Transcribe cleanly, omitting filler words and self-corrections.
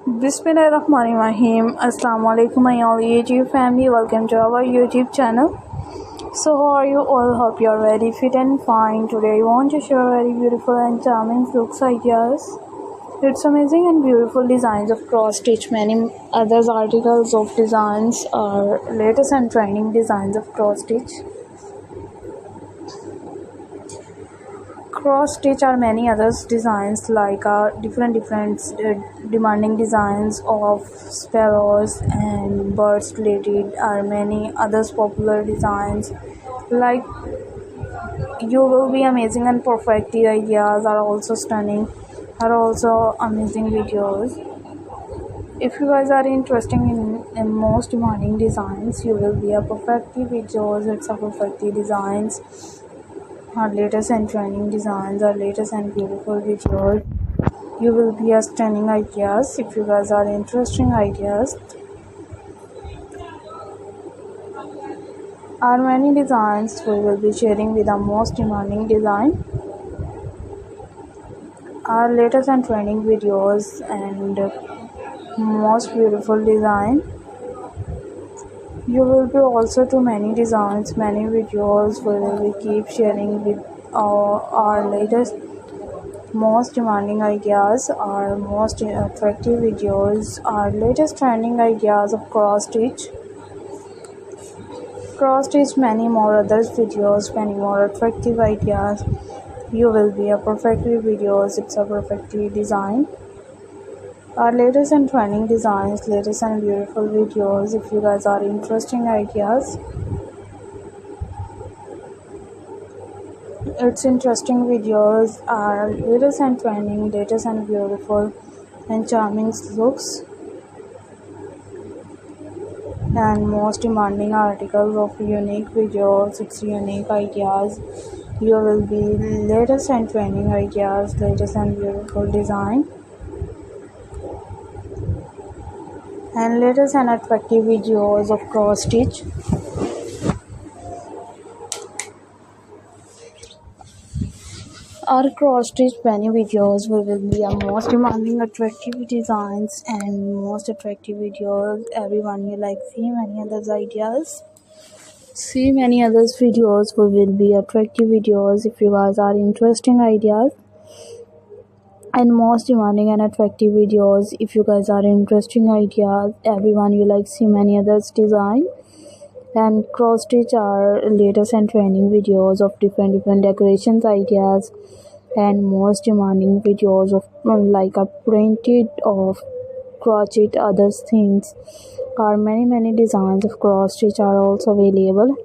Bismillahirrahmanirrahim. Assalamu alaikum my all YouTube family. Welcome to our YouTube channel. So how are you all? Hope you are very fit and fine. Today I want to share very beautiful and charming looks ideas. It's amazing and beautiful designs of cross stitch. Many others articles of designs are latest and trending designs of cross stitch. Cross stitch are many others designs like different demanding designs of sparrows and birds related are many others popular designs like you will be amazing and perfect. The ideas are also stunning, are also amazing videos. If you guys are interested in most demanding designs, you will be a perfectly videos. It's a perfectly designs. Our latest and trending designs, our latest and beautiful videos. You will be a stunning ideas. If you guys are interesting ideas, our many designs we will be sharing with the most demanding design. Our latest and trending videos and most beautiful design. You will be also to many designs, many videos we will be keep sharing with our latest most demanding ideas, our most attractive videos, our latest trending ideas of cross stitch, many more others videos, many more attractive ideas. You will be a perfectly videos. It's a perfectly design. Our latest and trending designs, latest and beautiful videos. If you guys are interesting ideas, it's interesting videos are latest and trending, latest and beautiful and charming looks and most demanding articles of unique videos. It's unique ideas. You will be latest and trending ideas, latest and beautiful design and latest and attractive videos of cross stitch. Our cross stitch many videos we will be a most demanding attractive designs and most attractive videos. Everyone you like see many others ideas. See many others videos we will be attractive videos. If you guys are interesting ideas and most demanding and attractive videos. If you guys are interesting ideas, everyone you like see many others design and cross stitch are latest and trending videos of different decorations ideas and most demanding videos of like a printed of crochet other things are many designs of cross stitch are also available.